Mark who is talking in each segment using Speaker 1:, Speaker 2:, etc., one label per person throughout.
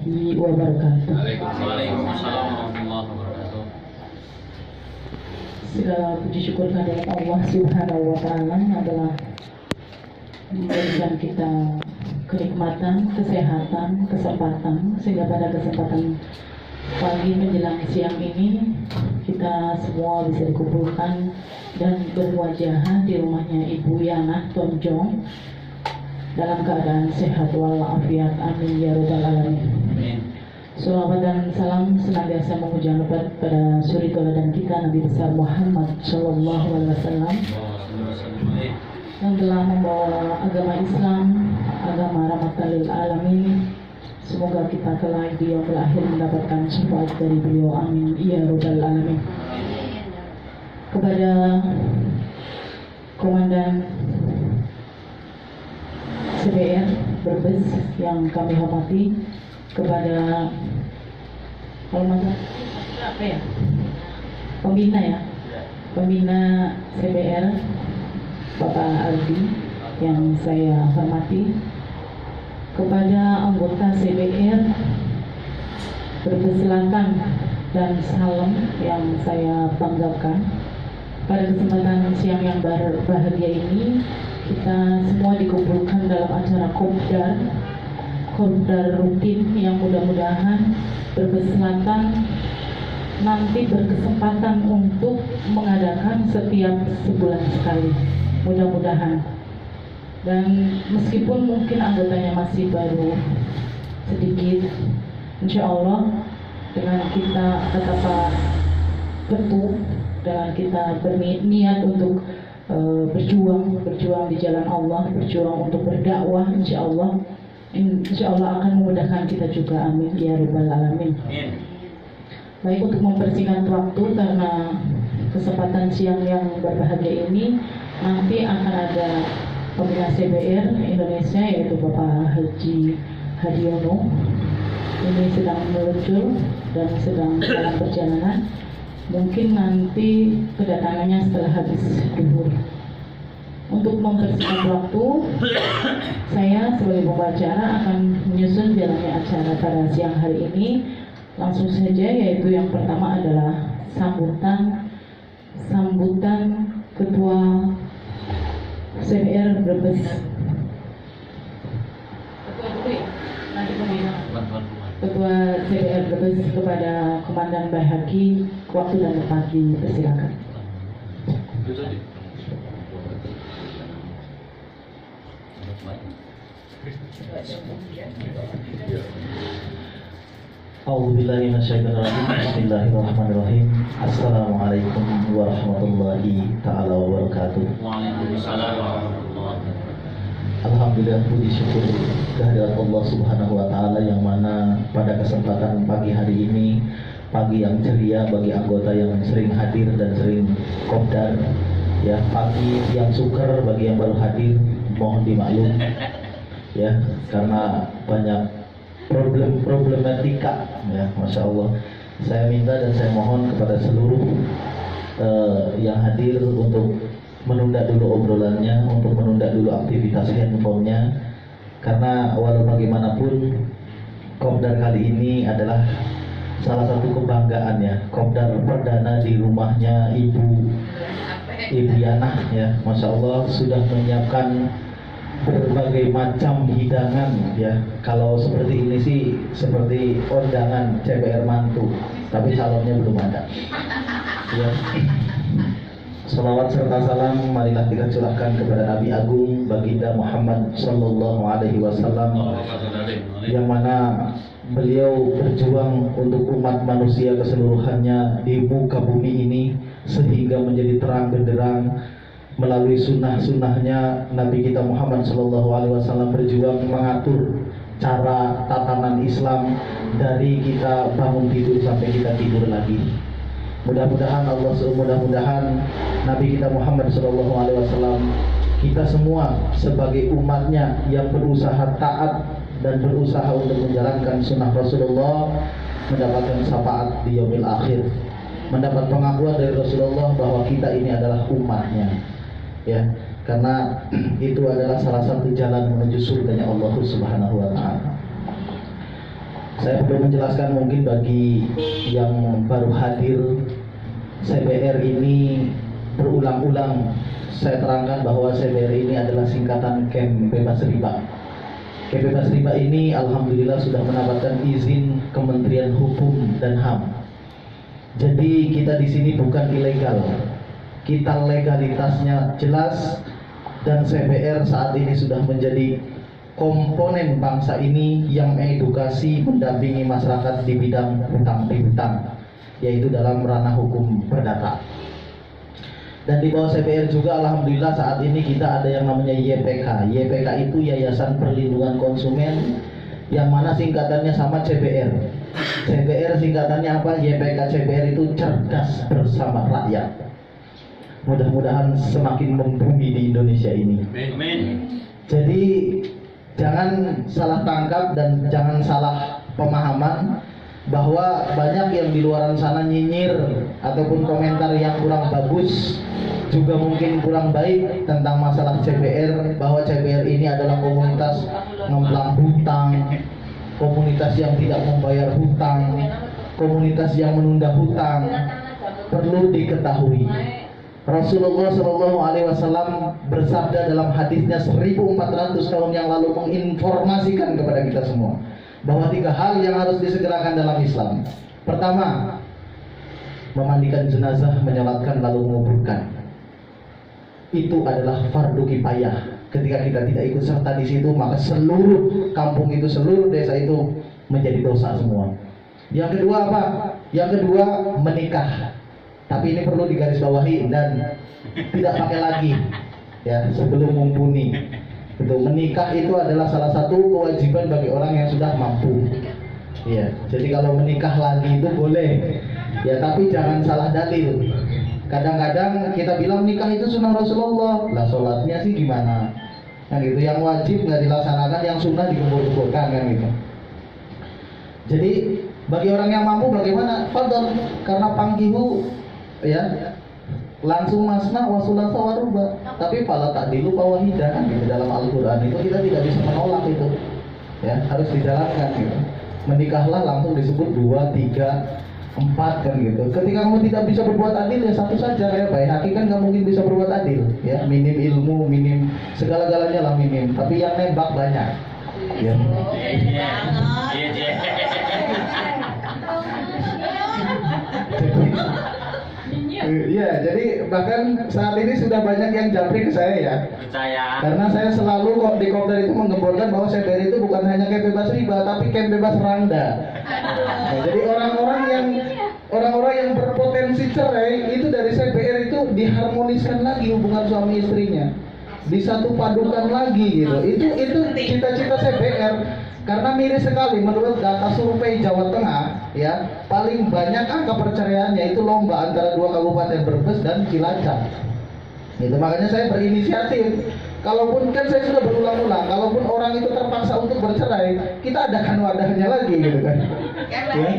Speaker 1: warahmatullahi wabarakatuh.
Speaker 2: Waalaikumsalam warahmatullahi wabarakatuh.
Speaker 1: Segala puji syukur kehadirat Allah Subhanahu wa Ta'ala yang telah memberikan kita kenikmatan, kesehatan, kesempatan, sehingga pada kesempatan pagi menjelang siang ini kita semua bisa dikumpulkan dan berwajah di rumahnya Ibu Yana Tonjong dalam keadaan sehat walafiat. Amin ya rabbal alamin. Salawat dan salam senantiasa mengucapkan kepada suri teladan kita Nabi besar Muhammad Shallallahu Alaihi Wasallam yang telah membawa agama Islam, agama rahmatan lil alamin. Semoga kita kelak di yaumil akhir mendapatkan syafaat dari beliau. Amin ya rabbal alamin. Kepada Komandan CBR Brebes yang kami hormati, kepada pembina CBR Bapak Aldi yang saya hormati, kepada anggota CBR Brebes Selatan dan Salem yang saya banggakan. Pada kesempatan siang yang bahagia ini, kita semua dikumpulkan dalam acara Kopdar rutin yang mudah-mudahan Brebes Selatan nanti berkesempatan untuk mengadakan setiap sebulan sekali, mudah-mudahan. Dan meskipun mungkin anggotanya masih baru sedikit, insya Allah dengan kita tetap teguh, dengan kita berniat untuk berjuang di jalan Allah, berjuang untuk berdakwah, insya Allah akan memudahkan kita juga. Amin ya rabbal alamin. Baik, untuk mempersingkat waktu karena kesempatan siang yang berbahagia ini, nanti akan ada pembina CBR Indonesia yaitu Bapak Haji Hadiono. Ini sedang meluncur dan sedang dalam perjalanan. Mungkin nanti kedatangannya setelah habis duhur. Untuk mempersingkat waktu, saya sebagai pembicara akan menyusun jalannya acara pada siang hari ini. Langsung saja, yaitu yang pertama adalah sambutan Ketua CBR Brebes. Ketua CBR Brebes kepada Komandan Baihaqi, waktu dan tempat dipersilakan.
Speaker 3: A'udzubillahi minasyaitonirrajim. Bismillahirrahmanirrahim. Assalamualaikum warahmatullahi taala wabarakatuh.
Speaker 2: Waalaikumsalam warahmatullahi wabarakatuh.
Speaker 3: Alhamdulillah, puji syukur kehadirat Allah Subhanahu wa taala yang mana pada kesempatan pagi hari ini, pagi yang ceria bagi anggota yang sering hadir dan sering kopdar, ya, pagi yang sukar bagi yang baru hadir, mohon dimaklum ya, karena banyak problematika ya, Masya Allah. Saya minta dan saya mohon kepada seluruh yang hadir untuk menunda dulu obrolannya, untuk menunda dulu aktivitas handphonenya, karena walau bagaimanapun kopdar kali ini adalah salah satu kebanggaan ya, kopdar perdana di rumahnya Ibu Yana ya, Masya Allah, sudah menyiapkan berbagai macam hidangan ya. Kalau seperti ini sih seperti undangan CBR mantu, tapi calonnya belum ada ya. Salawat serta salam marilah kita curahkan kepada Nabi Agung Baginda Muhammad Sallallahu Alaihi Wasallam, yang mana beliau berjuang untuk umat manusia keseluruhannya di muka bumi ini sehingga menjadi terang benderang. Melalui sunnah-sunnahnya Nabi kita Muhammad Sallallahu Alaihi Wasallam berjuang mengatur cara tatanan Islam dari kita bangun tidur sampai kita tidur lagi. Mudah-mudahan Nabi kita Muhammad Sallallahu Alaihi Wasallam, kita semua sebagai umatnya yang berusaha taat dan berusaha untuk menjalankan sunnah Rasulullah, mendapatkan syafaat di yaumil akhir, mendapat pengakuan dari Rasulullah bahwa kita ini adalah umatnya ya, karena itu adalah salah satu jalan menuju surganya Allah Subhanahu wa taala. Saya perlu menjelaskan mungkin bagi yang baru hadir, CBR ini berulang-ulang saya terangkan bahwa CBR ini adalah singkatan Camp Bebas Riba. Camp Bebas Riba ini alhamdulillah sudah mendapatkan izin Kementerian Hukum dan HAM. Jadi kita di sini bukan ilegal, kita legalitasnya jelas, dan CBR saat ini sudah menjadi komponen bangsa ini yang mengedukasi, mendampingi masyarakat di bidang hutang piutang, yaitu dalam ranah hukum perdata. Dan di bawah CBR juga alhamdulillah saat ini kita ada yang namanya YPK. YPK itu Yayasan Perlindungan Konsumen, yang mana singkatannya sama CBR. CBR singkatannya apa? YPK CBR itu cerdas bersama rakyat. Mudah-mudahan semakin membumi di Indonesia ini.
Speaker 2: Amin.
Speaker 3: Jadi jangan salah tangkap dan jangan salah pemahaman bahwa banyak yang di luar sana nyinyir ataupun komentar yang kurang bagus, juga mungkin kurang baik tentang masalah CBR, bahwa CBR ini adalah komunitas ngemplang hutang, komunitas yang tidak membayar hutang, komunitas yang menunda hutang. Perlu diketahui, Rasulullah SAW bersabda dalam hadisnya 1400 tahun yang lalu menginformasikan kepada kita semua bahwa 3 hal yang harus disegerakan dalam Islam. Pertama, memandikan jenazah, menyolatkan lalu menguburkan. Itu adalah fardu kifayah. Ketika kita tidak ikut serta di situ, maka seluruh kampung itu, seluruh desa itu menjadi dosa semua. Yang kedua apa? Yang kedua, menikah. Tapi ini perlu digarisbawahi dan tidak pakai lagi, ya, sebelum mumpuni. Itu menikah itu adalah salah satu kewajiban bagi orang yang sudah mampu. Ya, jadi kalau menikah lagi itu boleh, ya, tapi jangan salah dalil. Kadang-kadang kita bilang nikah itu sunnah Rasulullah, lah sholatnya sih gimana? Kan gitu, yang wajib nggak dilaksanakan, yang sunnah digembur-gemburkan kan gitu. Jadi bagi orang yang mampu bagaimana? Fadl, karena panggihu, ya, langsung masna wasulasa waruba, tapi pala tak dilu pawahidah kan gitu. Dalam Al-Quran itu kita tidak bisa menolak itu, ya, harus dijalankan gitu. Menikahlah langsung disebut 2, 3, 4 kan gitu. Ketika kamu tidak bisa berbuat adil, ya satu saja, ya. Baik kan nggak mungkin bisa berbuat adil, ya, minim ilmu, minim segala-galanya lah minim, tapi yang nembak banyak, ya. Iya, jadi bahkan saat ini sudah banyak yang japri ke saya, ya.
Speaker 2: Percaya.
Speaker 3: Karena saya selalu kok di Kopdar itu menggemborkan bahwa CBR itu bukan hanya camp bebas riba, tapi camp bebas randa. Nah, jadi orang-orang yang berpotensi cerai itu dari CBR itu diharmoniskan lagi hubungan suami istrinya, disatu padukan lagi gitu. Itu cita-cita CBR. Karena miris sekali menurut data survei Jawa Tengah, ya, paling banyak angka perceraiannya itu lomba antara 2 kabupaten Brebes dan Cilacap. Gitu, makanya saya berinisiatif. Kalaupun kan saya sudah berulang-ulang, kalaupun orang itu terpaksa untuk bercerai, kita adakan wadahnya lagi gitu kan. Ya?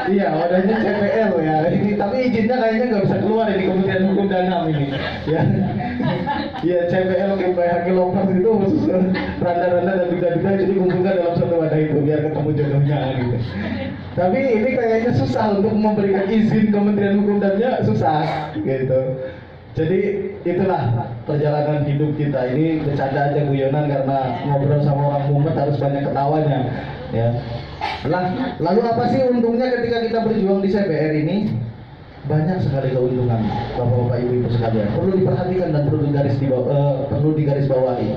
Speaker 3: Iya, wadahnya CPL ya. Ini tapi izinnya kayaknya nggak bisa keluar di Kementerian Hukum dan HAM ini. Ya. Iya, CPL KPHK Lompar itu khusus randa-randa dan duda-duda, jadi kumpulkan dalam satu wadah itu biar ketemu jodohnya gitu. Tapi ini kayaknya susah untuk memberikan izin Kementerian Hukum dan HAM, susah gitu. Jadi itulah perjalanan hidup kita. Ini bercanda aja, guyonan, karena ngobrol sama orang mumet harus banyak ketawanya, ya. Lalu apa sih untungnya ketika kita berjuang di CBR ini? Banyak sekali keuntungan, bapak-bapak, ibu-ibu sekalian. Perlu diperhatikan dan perlu digarisbawahi.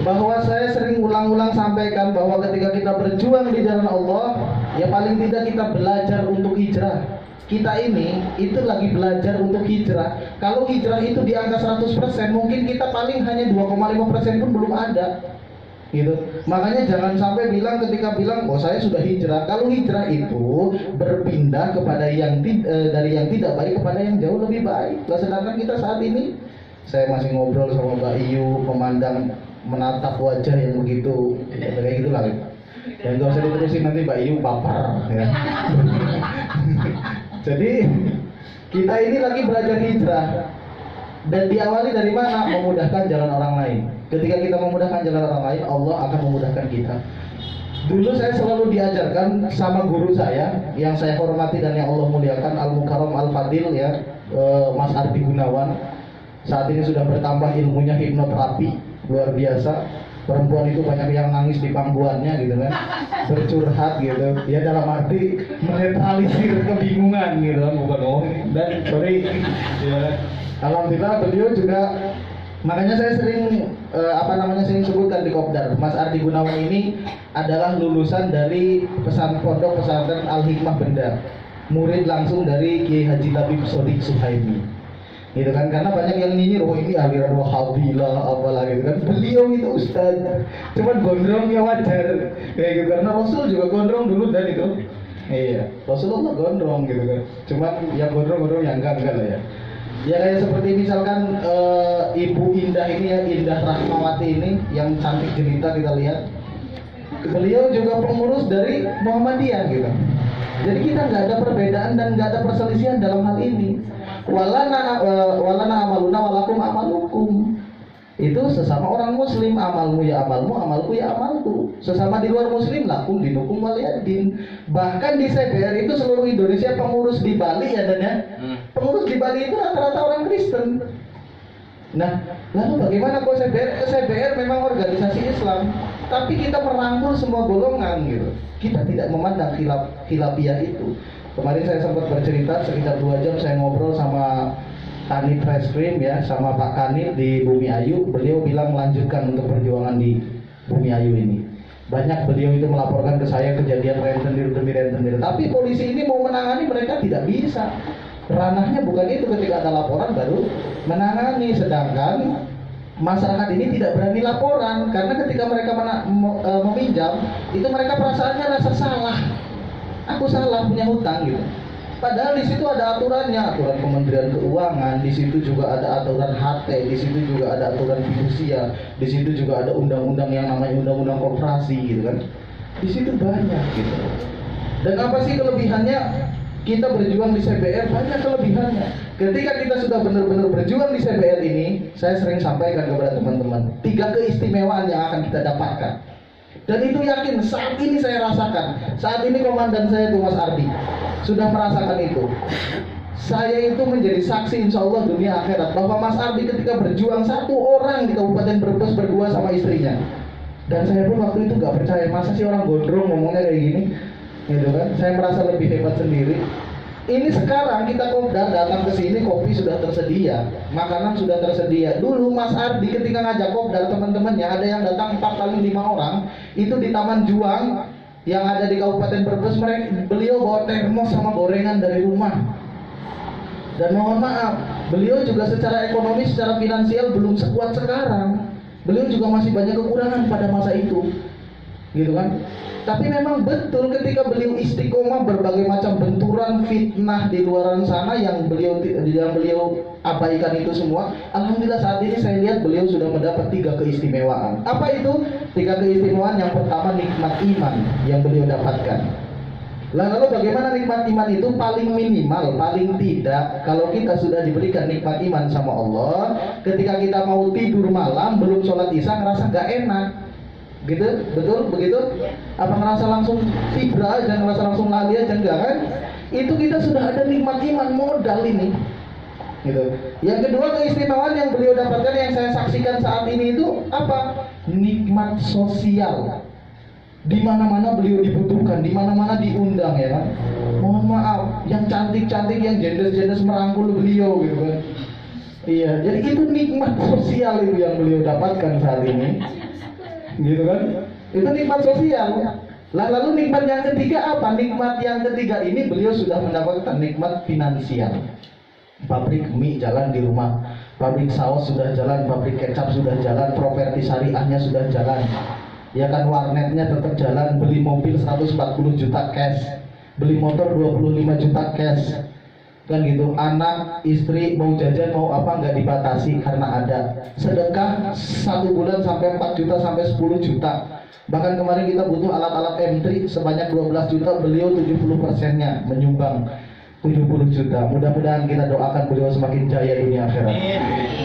Speaker 3: Bahwa saya sering ulang-ulang sampaikan bahwa ketika kita berjuang di jalan Allah, ya paling tidak kita belajar untuk hijrah. Kita ini itu lagi belajar untuk hijrah. Kalau hijrah itu di angka 100%, mungkin kita paling hanya 2,5% pun belum ada. Gitu. Makanya jangan sampai ketika bilang, oh saya sudah hijrah. Kalau hijrah itu berpindah kepada dari yang tidak baik kepada yang jauh lebih baik. Sedangkan kita saat ini, saya masih ngobrol sama Mbak Iyu, memandang, menatap wajah yang begitu, kayak gitulah. Dan gak usah diterusin, nanti Mbak Iyu baper, ya. Jadi kita ini lagi belajar hijrah, dan diawali dari mana? Memudahkan jalan orang lain. Ketika kita memudahkan jalan orang lain, Allah akan memudahkan kita. Dulu saya selalu diajarkan sama guru saya yang saya hormati dan yang Allah muliakan, Al-Mukarram Al-Fadil ya, Mas Ardi Gunawan. Saat ini sudah bertambah ilmunya hipnoterapi, luar biasa. Perempuan itu banyak yang nangis di pangkuannya gitu kan, bercurhat gitu. Ya dalam arti menetralisir kebingungan gitu kan, bukan dan sorry. Ya. Alhamdulillah beliau juga, makanya saya sering sering sebutkan di Kopdar, Mas Ardi Gunawan ini adalah lulusan dari pondok pesantren Al Hikmah Benda, murid langsung dari Kiai Haji Labib Sodik Suhaimi. Gitu kan, karena banyak yang nyinyir, oh ini aliran Wahabilah apalah gitu kan. Beliau itu ustaz, cuman gondrongnya wajar kayak gitu, karena Rasul juga gondrong dulu dan itu. Iya, Rasulullah gondrong gitu kan. Cuman yang gondrong yang enggak lah ya. Ya kayak seperti misalkan Ibu Indah ini ya, Indah Rahmawati ini yang cantik jelita kita lihat. Beliau juga pengurus dari Muhammadiyah gitu. Jadi kita nggak ada perbedaan dan nggak ada perselisihan dalam hal ini. Walana amaluna walakum amalukum. Itu sesama orang muslim, amalmu ya amalmu, amalku ya amalku. Sesama di luar muslim, lakum dinukum waliyadin. Bahkan di CBR itu seluruh Indonesia pengurus di Bali ya dan ya. Pengurus di Bali itu rata-rata orang Kristen. Nah, lalu bagaimana kok CBR memang organisasi Islam, tapi kita merangkul semua golongan gitu. Kita tidak memandang khilafiyah itu. Kemarin saya sempat bercerita sekitar 2 jam saya ngobrol sama Kanit Reskrim ya, sama Pak Kanit di Bumi Ayu. Beliau bilang melanjutkan untuk perjuangan di Bumi Ayu ini. Banyak beliau itu melaporkan ke saya kejadian rentenir. Tapi polisi ini mau menangani mereka tidak bisa. Ranahnya bukan itu, ketika ada laporan baru menangani. Sedangkan masyarakat ini tidak berani laporan karena ketika mereka meminjam itu mereka perasaannya rasa salah. Aku salah punya hutang gitu. Padahal di situ ada aturannya, aturan Kementerian Keuangan, di situ juga ada aturan HT, di situ juga ada aturan fidusia, di situ juga ada undang-undang yang namanya undang-undang koperasi gitu kan. Di situ banyak gitu. Dan apa sih kelebihannya? Kita berjuang di CBR banyak kelebihannya. Ketika kita sudah benar-benar berjuang di CBR ini, saya sering sampaikan kepada teman-teman 3 keistimewaan yang akan kita dapatkan. Dan itu yakin saat ini saya rasakan. Saat ini komandan saya itu Mas Ardi sudah merasakan itu. Saya itu menjadi saksi insya Allah dunia akhirat bahwa Mas Ardi ketika berjuang 1 orang di Kabupaten Brebes berdua sama istrinya. Dan saya pun waktu itu gak percaya, masa sih orang gondrong ngomongnya kayak gini gitu kan. Saya merasa lebih hebat sendiri. Ini sekarang kita datang ke sini, kopi sudah tersedia, makanan sudah tersedia. Dulu Mas Ardi ketika ngajak kopdar teman-temannya, ada yang datang 4 kali 5 orang, itu di Taman Juang yang ada di Kabupaten Brebes, beliau bawa termos sama gorengan dari rumah. Dan mohon maaf, beliau juga secara ekonomi, secara finansial belum sekuat sekarang. Beliau juga masih banyak kekurangan pada masa itu, gitu kan. Tapi memang betul ketika beliau istiqomah berbagai macam benturan fitnah di luaran sana yang beliau abaikan itu semua. Alhamdulillah saat ini saya lihat beliau sudah mendapat 3 keistimewaan. Apa itu 3 keistimewaan? Yang pertama nikmat iman yang beliau dapatkan. Lalu bagaimana nikmat iman itu? Paling minimal, paling tidak, kalau kita sudah diberikan nikmat iman sama Allah, ketika kita mau tidur malam belum sholat isya ngerasa gak enak. Gitu, betul begitu? Apa ngerasa langsung fibra aja, ngerasa langsung lali aja, enggak kan? Itu kita sudah ada nikmat iman, modal ini. Gitu. Yang kedua keistimewaan yang beliau dapatkan yang saya saksikan saat ini itu apa? Nikmat sosial. Di mana-mana beliau dibutuhkan, di mana-mana diundang ya kan. Mohon maaf, yang cantik-cantik, yang jendes-jendes merangkul beliau gitu kan. Iya, jadi itu nikmat sosial itu yang beliau dapatkan saat ini. Gitu kan? Itu nikmat sosial. Lalu nikmat yang ketiga apa? Nikmat yang ketiga ini beliau sudah mendapatkan nikmat finansial. Pabrik mie jalan di rumah, pabrik saus sudah jalan, pabrik kecap sudah jalan, properti syariahnya sudah jalan. Ya kan, warnetnya tetap jalan, beli mobil 140 juta cash, beli motor 25 juta cash. Kan gitu, anak, istri mau jajan mau apa nggak dibatasi karena ada. Sedekah 1 bulan sampai 4 juta sampai 10 juta. Bahkan kemarin kita butuh alat-alat M3 sebanyak 12 juta, beliau 70%-nya menyumbang 70 juta. Mudah-mudahan kita doakan beliau semakin jaya dunia akhirat,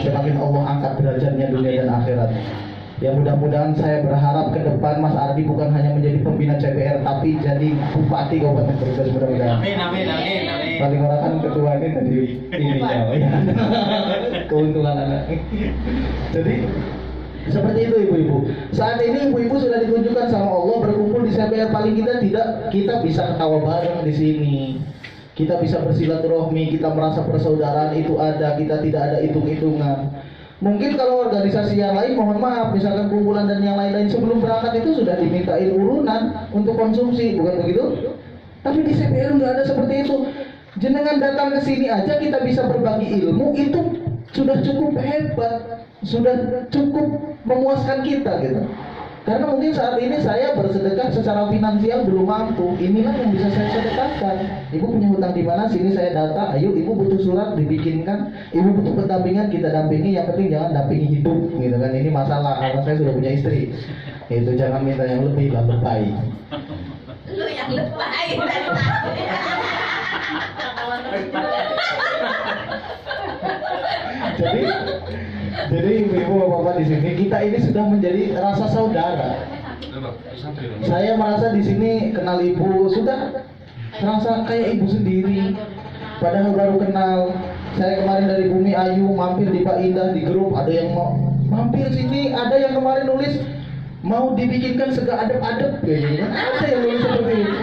Speaker 3: semakin Allah angkat derajatnya dunia dan akhirat. Ya mudah-mudahan saya berharap ke depan Mas Ardi bukan hanya menjadi pembina CPR tapi jadi Bupati Kabupaten Brebes mudah-mudahan.
Speaker 2: Amin, amin, amin, amin.
Speaker 3: Paling orang kan ketua ini tadi ini ya. Keuntungan anak. Jadi seperti itu ibu-ibu. Saat ini ibu-ibu sudah ditunjukkan sama Allah berkumpul di CPR, paling kita bisa ketawa bareng di sini. Kita bisa bersilaturahmi, kita merasa persaudaraan itu ada, kita tidak ada hitung-hitungan. Mungkin kalau organisasi yang lain, mohon maaf, misalkan kumpulan dan yang lain-lain sebelum berangkat itu sudah dimintain urunan untuk konsumsi, bukan begitu? Tapi di CPR nggak ada seperti itu. Jenengan datang ke sini aja kita bisa berbagi ilmu, itu sudah cukup hebat, sudah cukup memuaskan kita gitu. Karena mungkin saat ini saya bersedekah secara finansial belum mampu. Inilah yang bisa saya sedekahkan. Ibu punya hutang di mana? Sini saya data. Ayo, ibu butuh surat dibikinkan. Ibu butuh pendampingan, kita dampingi. Yang penting jangan dampingi hidup, gitu kan? Ini masalah karena saya sudah punya istri. Itu jangan minta yang lebih lah, lebay.
Speaker 4: Lu yang lebay
Speaker 3: Jadi ibu-ibu bapak-bapak di sini kita ini sudah menjadi rasa saudara. Saya merasa di sini kenal ibu sudah merasa kayak ibu sendiri. Padahal baru kenal. Saya kemarin dari Bumi Ayu mampir di Pak Indah di grup, ada yang mau mampir sini, ada yang kemarin nulis mau dibikinkan sega adep-adep kayak gitu. Ada yang nulis seperti itu.